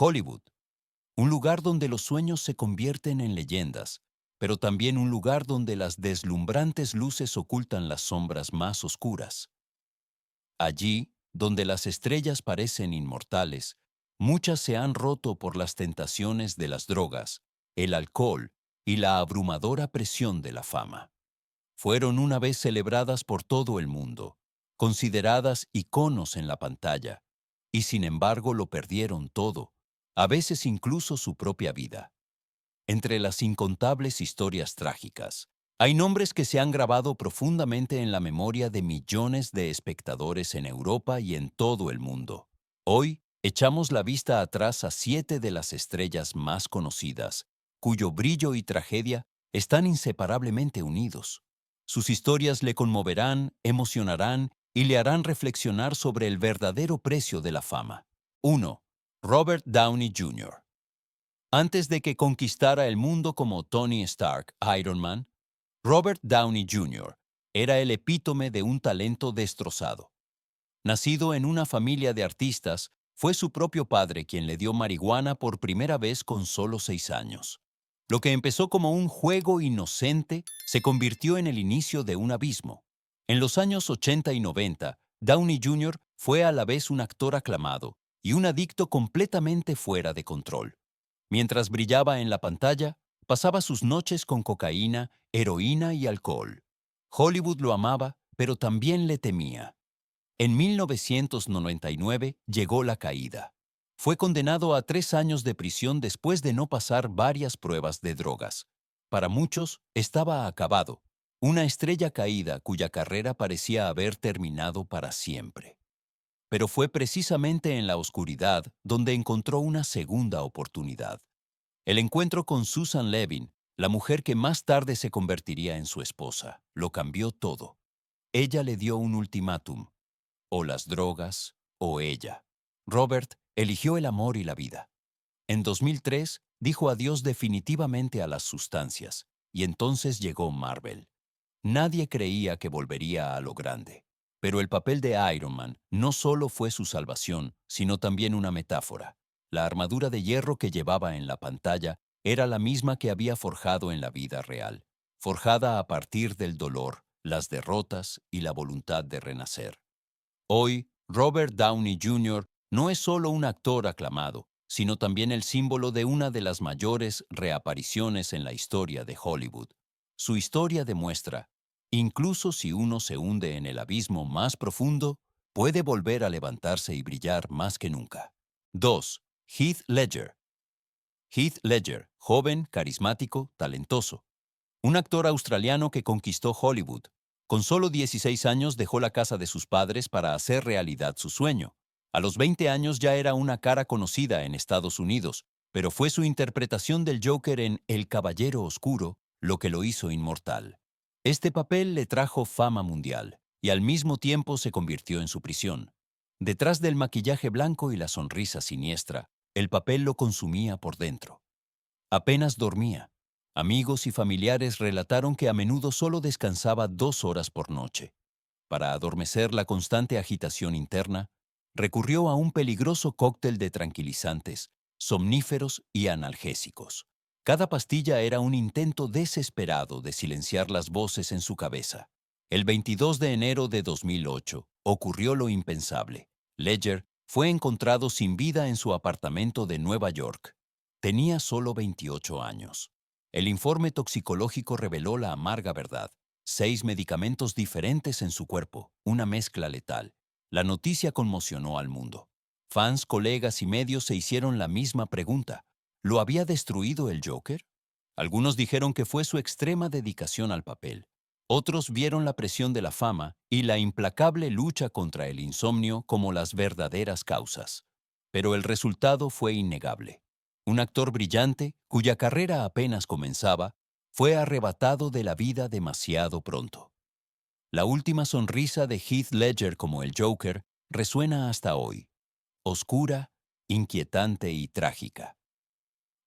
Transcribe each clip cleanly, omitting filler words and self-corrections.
Hollywood, un lugar donde los sueños se convierten en leyendas, pero también un lugar donde las deslumbrantes luces ocultan las sombras más oscuras. Allí, donde las estrellas parecen inmortales, muchas se han roto por las tentaciones de las drogas, el alcohol y la abrumadora presión de la fama. Fueron una vez celebradas por todo el mundo, consideradas iconos en la pantalla, y sin embargo lo perdieron todo, a veces incluso su propia vida. Entre las incontables historias trágicas, hay nombres que se han grabado profundamente en la memoria de millones de espectadores en Europa y en todo el mundo. Hoy, echamos la vista atrás a 7 de las estrellas más conocidas, cuyo brillo y tragedia están inseparablemente unidos. Sus historias le conmoverán, emocionarán y le harán reflexionar sobre el verdadero precio de la fama. 1. Robert Downey Jr. Antes de que conquistara el mundo como Tony Stark, Iron Man, Robert Downey Jr. era el epítome de un talento destrozado. Nacido en una familia de artistas, fue su propio padre quien le dio marihuana por primera vez con solo 6 años. Lo que empezó como un juego inocente se convirtió en el inicio de un abismo. En los años 80 y 90, Downey Jr. fue a la vez un actor aclamado y un adicto completamente fuera de control. Mientras brillaba en la pantalla, pasaba sus noches con cocaína, heroína y alcohol. Hollywood lo amaba, pero también le temía. En 1999 llegó la caída. Fue condenado a 3 años de prisión después de no pasar varias pruebas de drogas. Para muchos, estaba acabado, una estrella caída cuya carrera parecía haber terminado para siempre. Pero fue precisamente en la oscuridad donde encontró una segunda oportunidad. El encuentro con Susan Levin, la mujer que más tarde se convertiría en su esposa, lo cambió todo. Ella le dio un ultimátum: o las drogas o ella. Robert eligió el amor y la vida. En 2003 dijo adiós definitivamente a las sustancias, y entonces llegó Marvel. Nadie creía que volvería a lo grande. Pero el papel de Iron Man no solo fue su salvación, sino también una metáfora. La armadura de hierro que llevaba en la pantalla era la misma que había forjado en la vida real, forjada a partir del dolor, las derrotas y la voluntad de renacer. Hoy, Robert Downey Jr. no es solo un actor aclamado, sino también el símbolo de una de las mayores reapariciones en la historia de Hollywood. Su historia demuestra: incluso si uno se hunde en el abismo más profundo, puede volver a levantarse y brillar más que nunca. 2. Heath Ledger. Heath Ledger, joven, carismático, talentoso. Un actor australiano que conquistó Hollywood. Con solo 16 años dejó la casa de sus padres para hacer realidad su sueño. A los 20 años ya era una cara conocida en Estados Unidos, pero fue su interpretación del Joker en El Caballero Oscuro lo que lo hizo inmortal. Este papel le trajo fama mundial y al mismo tiempo se convirtió en su prisión. Detrás del maquillaje blanco y la sonrisa siniestra, el papel lo consumía por dentro. Apenas dormía. Amigos y familiares relataron que a menudo solo descansaba 2 horas por noche. Para adormecer la constante agitación interna, recurrió a un peligroso cóctel de tranquilizantes, somníferos y analgésicos. Cada pastilla era un intento desesperado de silenciar las voces en su cabeza. El 22 de enero de 2008 ocurrió lo impensable. Ledger fue encontrado sin vida en su apartamento de Nueva York. Tenía solo 28 años. El informe toxicológico reveló la amarga verdad: 6 medicamentos diferentes en su cuerpo, una mezcla letal. La noticia conmocionó al mundo. Fans, colegas y medios se hicieron la misma pregunta: ¿lo había destruido el Joker? Algunos dijeron que fue su extrema dedicación al papel. Otros vieron la presión de la fama y la implacable lucha contra el insomnio como las verdaderas causas. Pero el resultado fue innegable. Un actor brillante, cuya carrera apenas comenzaba, fue arrebatado de la vida demasiado pronto. La última sonrisa de Heath Ledger como el Joker resuena hasta hoy, oscura, inquietante y trágica.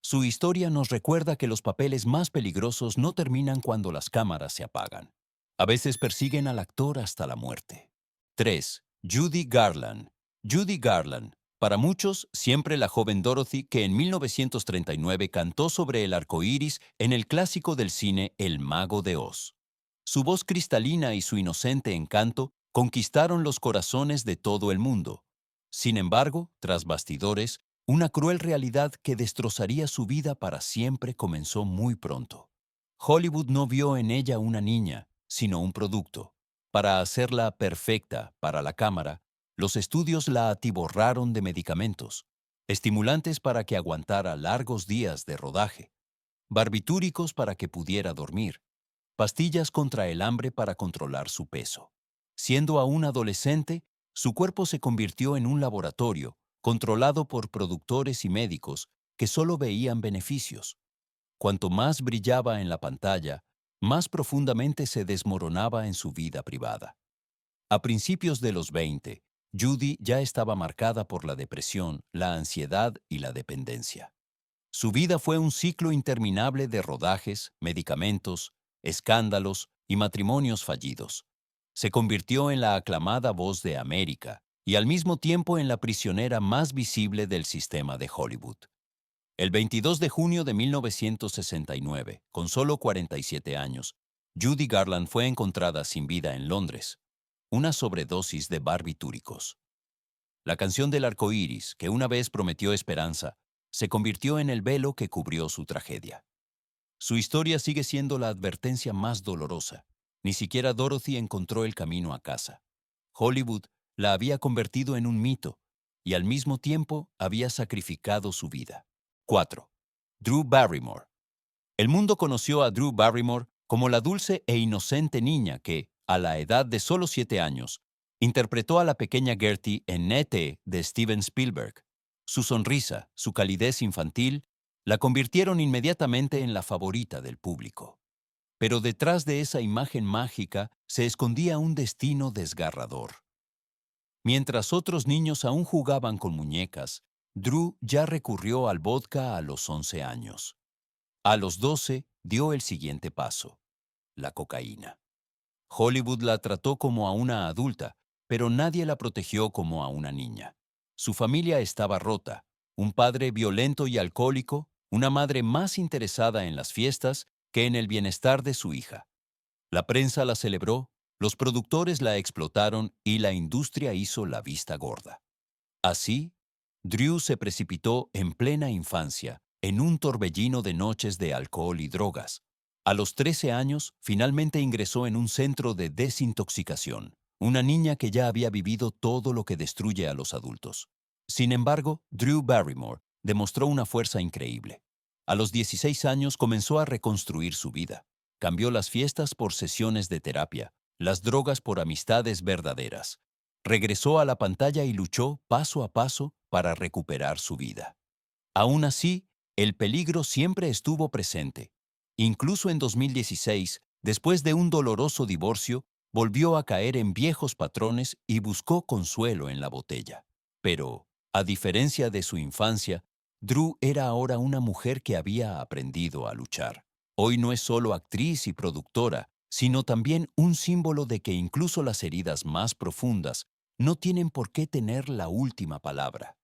Su historia nos recuerda que los papeles más peligrosos no terminan cuando las cámaras se apagan. A veces persiguen al actor hasta la muerte. 3. Judy Garland. Judy Garland, Para muchos, siempre la joven Dorothy, que en 1939 cantó sobre el arco iris en el clásico del cine El Mago de Oz. Su voz cristalina y su inocente encanto conquistaron los corazones de todo el mundo. Sin embargo, tras bastidores, una cruel realidad que destrozaría su vida para siempre comenzó muy pronto. Hollywood no vio en ella una niña, sino un producto. Para hacerla perfecta para la cámara, los estudios la atiborraron de medicamentos, estimulantes para que aguantara largos días de rodaje, barbitúricos para que pudiera dormir, pastillas contra el hambre para controlar su peso. Siendo aún adolescente, su cuerpo se convirtió en un laboratorio, controlado por productores y médicos que solo veían beneficios. Cuanto más brillaba en la pantalla, más profundamente se desmoronaba en su vida privada. A principios de los 20, Judy ya estaba marcada por la depresión, la ansiedad y la dependencia. Su vida fue un ciclo interminable de rodajes, medicamentos, escándalos y matrimonios fallidos. Se convirtió en la aclamada voz de América y al mismo tiempo en la prisionera más visible del sistema de Hollywood. El 22 de junio de 1969, con solo 47 años, Judy Garland fue encontrada sin vida en Londres, una sobredosis de barbitúricos. La canción del arco iris, que una vez prometió esperanza, se convirtió en el velo que cubrió su tragedia. Su historia sigue siendo la advertencia más dolorosa. Ni siquiera Dorothy encontró el camino a casa. Hollywood la había convertido en un mito y al mismo tiempo había sacrificado su vida. 4. Drew Barrymore. El mundo conoció a Drew Barrymore como la dulce e inocente niña que, a la edad de solo 7 años, interpretó a la pequeña Gertie en E.T. de Steven Spielberg. Su sonrisa, su calidez infantil, la convirtieron inmediatamente en la favorita del público. Pero detrás de esa imagen mágica se escondía un destino desgarrador. Mientras otros niños aún jugaban con muñecas, Drew ya recurrió al vodka a los 11 años. A los 12 dio el siguiente paso: la cocaína. Hollywood la trató como a una adulta, pero nadie la protegió como a una niña. Su familia estaba rota: un padre violento y alcohólico, una madre más interesada en las fiestas que en el bienestar de su hija. La prensa la celebró, los productores la explotaron y la industria hizo la vista gorda. Así, Drew se precipitó en plena infancia en un torbellino de noches de alcohol y drogas. A los 13 años, finalmente ingresó en un centro de desintoxicación, una niña que ya había vivido todo lo que destruye a los adultos. Sin embargo, Drew Barrymore demostró una fuerza increíble. A los 16 años comenzó a reconstruir su vida. Cambió las fiestas por sesiones de terapia, las drogas por amistades verdaderas. Regresó a la pantalla y luchó paso a paso para recuperar su vida. Aún así, el peligro siempre estuvo presente. Incluso en 2016, después de un doloroso divorcio, volvió a caer en viejos patrones y buscó consuelo en la botella. Pero, a diferencia de su infancia, Drew era ahora una mujer que había aprendido a luchar. Hoy no es solo actriz y productora, sino también un símbolo de que incluso las heridas más profundas no tienen por qué tener la última palabra.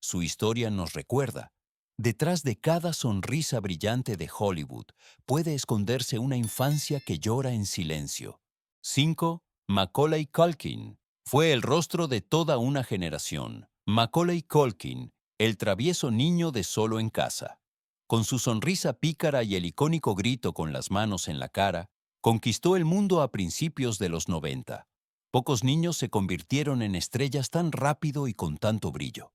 Su historia nos recuerda: detrás de cada sonrisa brillante de Hollywood puede esconderse una infancia que llora en silencio. 5. Macaulay Culkin. Fue el rostro de toda una generación. Macaulay Culkin, el travieso niño de Solo en Casa. Con su sonrisa pícara y el icónico grito con las manos en la cara, conquistó el mundo a principios de los 90. Pocos niños se convirtieron en estrellas tan rápido y con tanto brillo.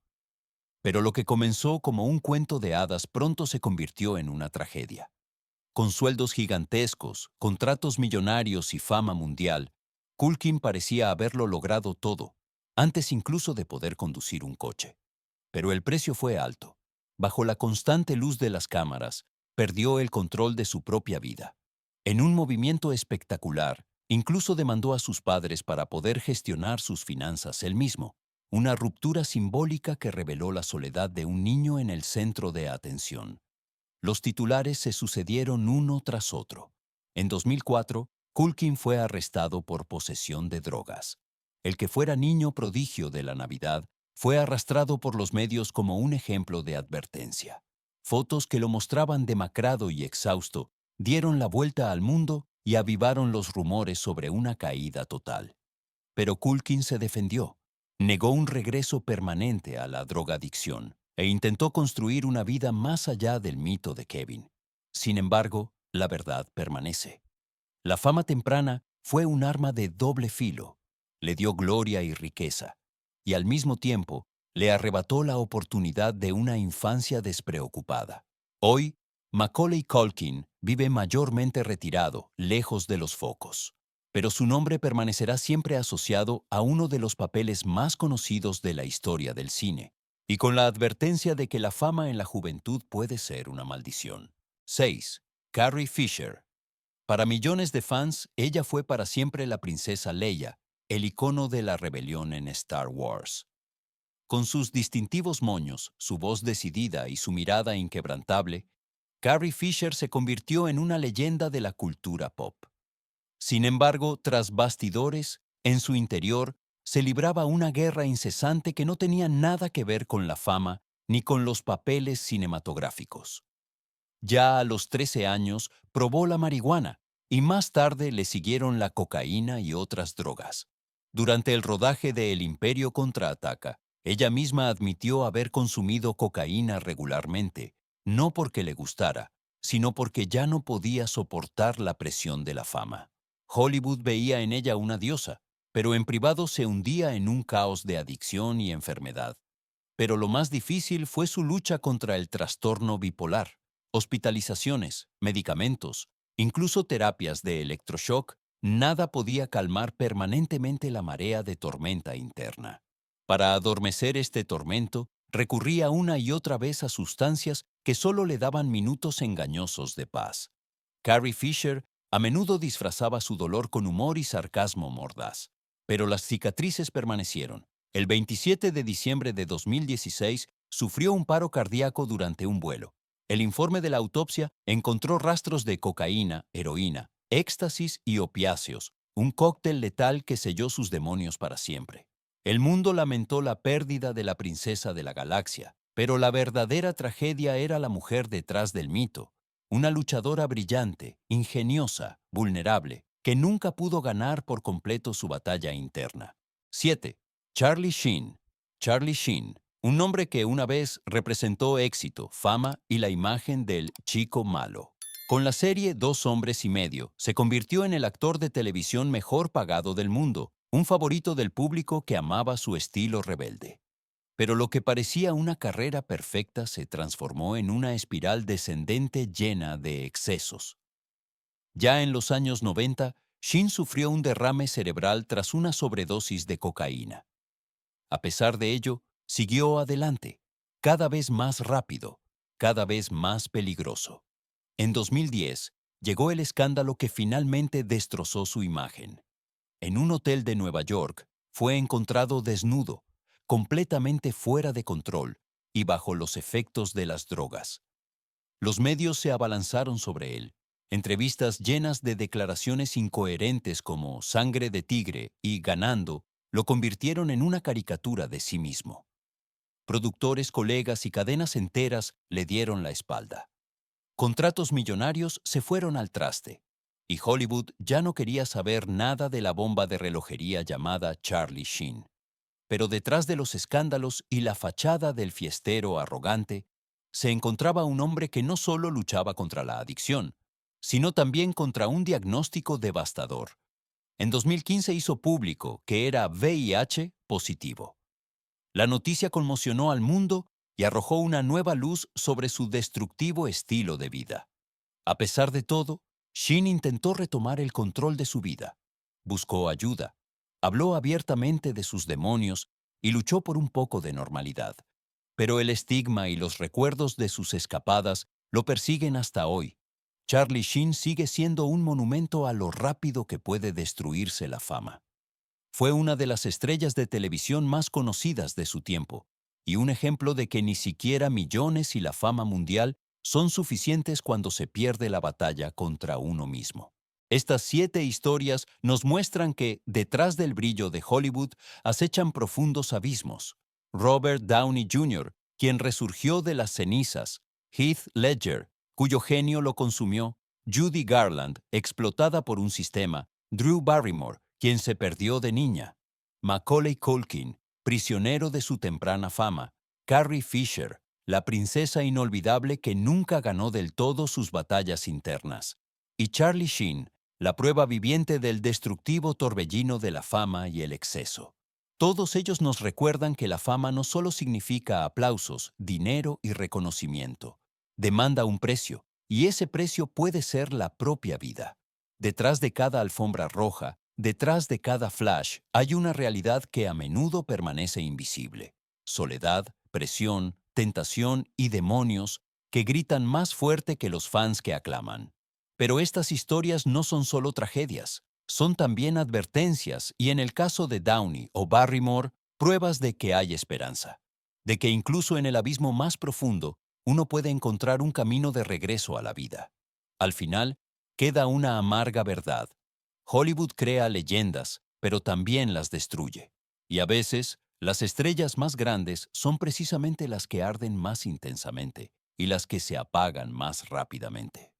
Pero lo que comenzó como un cuento de hadas pronto se convirtió en una tragedia. Con sueldos gigantescos, contratos millonarios y fama mundial, Culkin parecía haberlo logrado todo, antes incluso de poder conducir un coche. Pero el precio fue alto. Bajo la constante luz de las cámaras, perdió el control de su propia vida. En un movimiento espectacular, incluso demandó a sus padres para poder gestionar sus finanzas él mismo. Una ruptura simbólica que reveló la soledad de un niño en el centro de atención. Los titulares se sucedieron uno tras otro. En 2004, Culkin fue arrestado por posesión de drogas. El que fuera niño prodigio de la Navidad fue arrastrado por los medios como un ejemplo de advertencia. Fotos que lo mostraban demacrado y exhausto dieron la vuelta al mundo y avivaron los rumores sobre una caída total. Pero Culkin se defendió, negó un regreso permanente a la drogadicción e intentó construir una vida más allá del mito de Kevin. Sin embargo, la verdad permanece. La fama temprana fue un arma de doble filo. Le dio gloria y riqueza, y al mismo tiempo le arrebató la oportunidad de una infancia despreocupada. Hoy, Macaulay Culkin vive mayormente retirado, lejos de los focos, pero su nombre permanecerá siempre asociado a uno de los papeles más conocidos de la historia del cine, y con la advertencia de que la fama en la juventud puede ser una maldición. 6. Carrie Fisher. Para millones de fans, ella fue para siempre la princesa Leia, el icono de la rebelión en Star Wars. Con sus distintivos moños, su voz decidida y su mirada inquebrantable, Carrie Fisher se convirtió en una leyenda de la cultura pop. Sin embargo, tras bastidores, en su interior, se libraba una guerra incesante que no tenía nada que ver con la fama ni con los papeles cinematográficos. Ya a los 13 años probó la marihuana y más tarde le siguieron la cocaína y otras drogas. Durante el rodaje de El Imperio contraataca, ella misma admitió haber consumido cocaína regularmente, no porque le gustara, sino porque ya no podía soportar la presión de la fama. Hollywood veía en ella una diosa, pero en privado se hundía en un caos de adicción y enfermedad. Pero lo más difícil fue su lucha contra el trastorno bipolar. Hospitalizaciones, medicamentos, incluso terapias de electroshock, nada podía calmar permanentemente la marea de tormenta interna. Para adormecer este tormento, recurría una y otra vez a sustancias que solo le daban minutos engañosos de paz. Carrie Fisher a menudo disfrazaba su dolor con humor y sarcasmo mordaz, pero las cicatrices permanecieron. El 27 de diciembre de 2016 sufrió un paro cardíaco durante un vuelo. El informe de la autopsia encontró rastros de cocaína, heroína, éxtasis y opiáceos, un cóctel letal que selló sus demonios para siempre. El mundo lamentó la pérdida de la princesa de la galaxia, pero la verdadera tragedia era la mujer detrás del mito, una luchadora brillante, ingeniosa, vulnerable, que nunca pudo ganar por completo su batalla interna. 7. Charlie Sheen. Charlie Sheen, un nombre que una vez representó éxito, fama y la imagen del chico malo. Con la serie Dos hombres y medio, se convirtió en el actor de televisión mejor pagado del mundo, un favorito del público que amaba su estilo rebelde. Pero lo que parecía una carrera perfecta se transformó en una espiral descendente llena de excesos. Ya en los años 90, Sheen sufrió un derrame cerebral tras una sobredosis de cocaína. A pesar de ello, siguió adelante, cada vez más rápido, cada vez más peligroso. En 2010, llegó el escándalo que finalmente destrozó su imagen. En un hotel de Nueva York, fue encontrado desnudo, completamente fuera de control y bajo los efectos de las drogas. Los medios se abalanzaron sobre él. Entrevistas llenas de declaraciones incoherentes como sangre de tigre y ganando lo convirtieron en una caricatura de sí mismo. Productores, colegas y cadenas enteras le dieron la espalda. Contratos millonarios se fueron al traste, y Hollywood ya no quería saber nada de la bomba de relojería llamada Charlie Sheen. Pero detrás de los escándalos y la fachada del fiestero arrogante, se encontraba un hombre que no solo luchaba contra la adicción, sino también contra un diagnóstico devastador. En 2015 hizo público que era VIH positivo. La noticia conmocionó al mundo y arrojó una nueva luz sobre su destructivo estilo de vida. A pesar de todo, Sheen intentó retomar el control de su vida. Buscó ayuda, habló abiertamente de sus demonios y luchó por un poco de normalidad. Pero el estigma y los recuerdos de sus escapadas lo persiguen hasta hoy. Charlie Sheen sigue siendo un monumento a lo rápido que puede destruirse la fama. Fue una de las estrellas de televisión más conocidas de su tiempo, y un ejemplo de que ni siquiera millones y la fama mundial son suficientes cuando se pierde la batalla contra uno mismo. Estas 7 historias nos muestran que, detrás del brillo de Hollywood, acechan profundos abismos. Robert Downey Jr., quien resurgió de las cenizas, Heath Ledger, cuyo genio lo consumió, Judy Garland, explotada por un sistema, Drew Barrymore, quien se perdió de niña, Macaulay Culkin, prisionero de su temprana fama, Carrie Fisher, la princesa inolvidable que nunca ganó del todo sus batallas internas, y Charlie Sheen, la prueba viviente del destructivo torbellino de la fama y el exceso. Todos ellos nos recuerdan que la fama no solo significa aplausos, dinero y reconocimiento. Demanda un precio, y ese precio puede ser la propia vida. Detrás de cada alfombra roja, detrás de cada flash, hay una realidad que a menudo permanece invisible. Soledad, presión, tentación y demonios que gritan más fuerte que los fans que aclaman. Pero estas historias no son solo tragedias. Son también advertencias y en el caso de Downey o Barrymore, pruebas de que hay esperanza, de que incluso en el abismo más profundo uno puede encontrar un camino de regreso a la vida. Al final, queda una amarga verdad. Hollywood crea leyendas, pero también las destruye. Y a veces, las estrellas más grandes son precisamente las que arden más intensamente y las que se apagan más rápidamente.